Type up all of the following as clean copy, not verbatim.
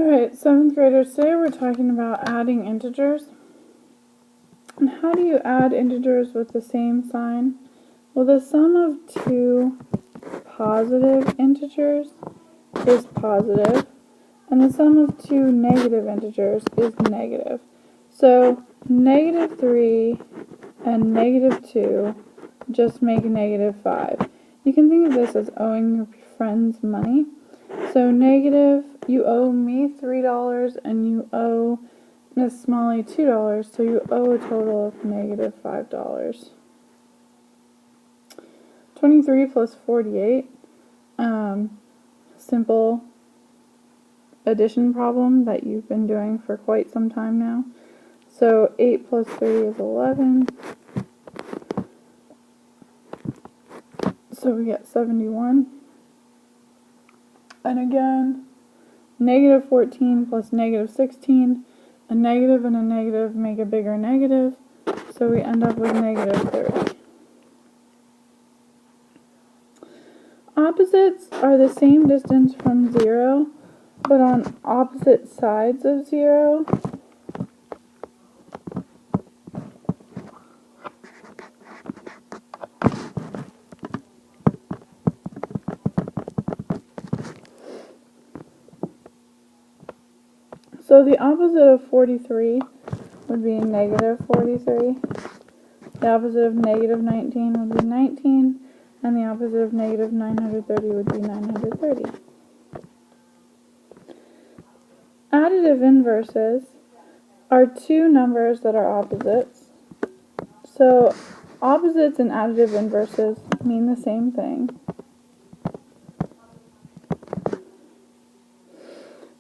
Alright, 7th graders, today we're talking about adding integers. And how do you add integers with the same sign? Well, the sum of two positive integers is positive, and the sum of two negative integers is negative. So, -3 and -2 just make -5. You can think of this as owing your friends money. So negative, you owe me $3 and you owe Miss Smalley $2, so you owe a total of -$5. 23 plus 48, simple addition problem that you've been doing for quite some time now. So 8 plus 3 is 11. So we get 71. And again, -14 plus -16, a negative and a negative make a bigger negative, so we end up with -30. Opposites are the same distance from 0, but on opposite sides of 0. So the opposite of 43 would be -43. The opposite of -19 would be 19. And the opposite of -930 would be 930. Additive inverses are two numbers that are opposites. So opposites and additive inverses mean the same thing.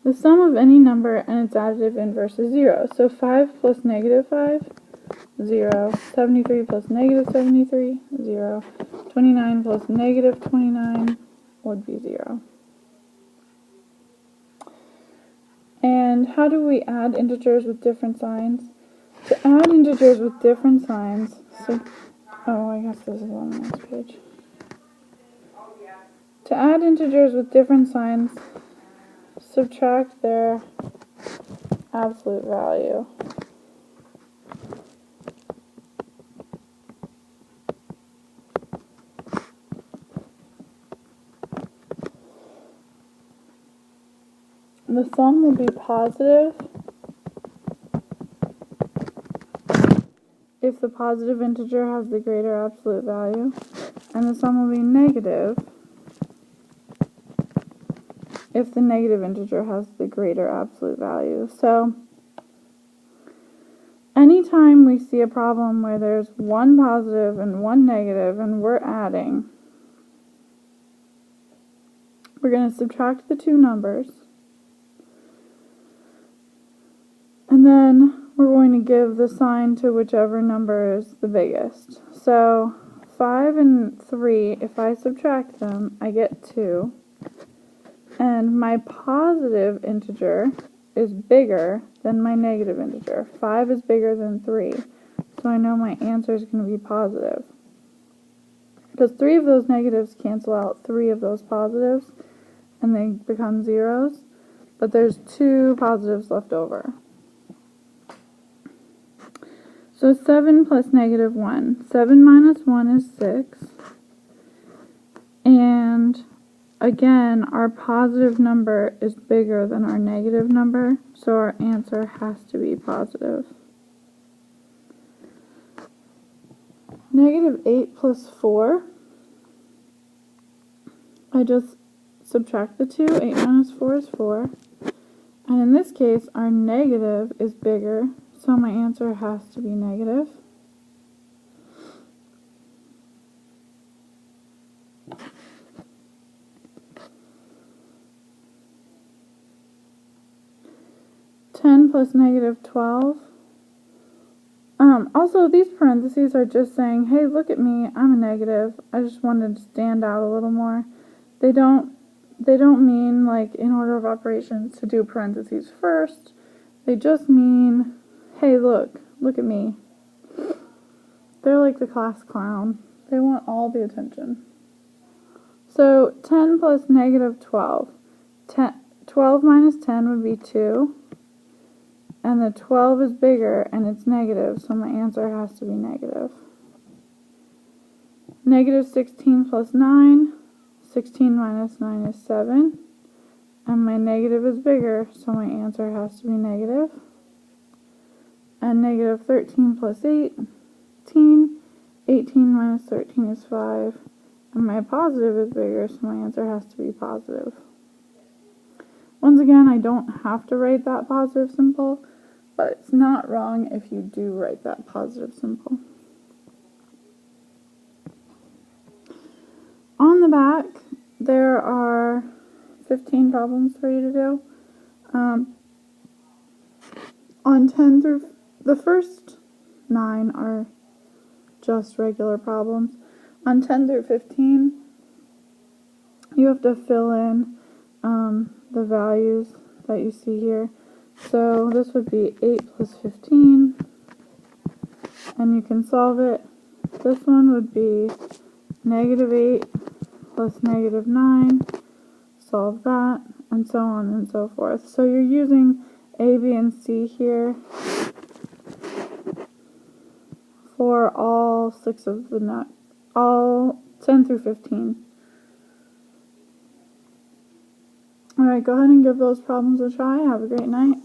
The sum of any number and its additive inverse is 0. So 5 plus -5, 0. 73 plus -73, 0. 29 plus -29 would be 0. And how do we add integers with different signs? To add integers with different signs, I guess this is on the next page. To add integers with different signs, subtract their absolute value. The sum will be positive if the positive integer has the greater absolute value, and the sum will be negative if the negative integer has the greater absolute value. So, anytime we see a problem where there's one positive and one negative and we're adding, we're going to subtract the two numbers. And then we're going to give the sign to whichever number is the biggest. So 5 and 3, if I subtract them, I get 2. And my positive integer is bigger than my negative integer. 5 is bigger than 3. So I know my answer is going to be positive. Because 3 of those negatives cancel out 3 of those positives, and they become zeros. But there's 2 positives left over. So 7 plus -1. 7 minus 1 is 6. And again, our positive number is bigger than our negative number, so our answer has to be positive. -8 plus 4. I just subtract the 2. 8 minus 4 is 4. And in this case, our negative is bigger, so my answer has to be negative. (10 plus -12). Also, these parentheses are just saying, hey, look at me, I'm a negative. I just wanted to stand out a little more. They don't mean, like, in order of operations to do parentheses first. They just mean, hey, look at me. They're like the class clown. They want all the attention. So 10 plus -12. 12 12 minus 10 would be 2. And the 12 is bigger and it's negative, so my answer has to be negative. Negative 16 plus 9. 16 minus 9 is 7. And my negative is bigger, so my answer has to be negative. And negative 13 plus 18. 18 minus 13 is 5. And my positive is bigger, so my answer has to be positive. Once again, I don't have to write that positive symbol, but it's not wrong if you do write that positive symbol. On the back, there are 15 problems for you to do. On 10 through, the first 9 are just regular problems. On 10 through 15, you have to fill in the values that you see here. So this would be 8 plus 15, and you can solve it. This one would be negative 8 plus negative 9, solve that, and so on and so forth. So you're using A, B, and C here for all 6 of the all 10 through 15. Alright, go ahead and give those problems a try. Have a great night.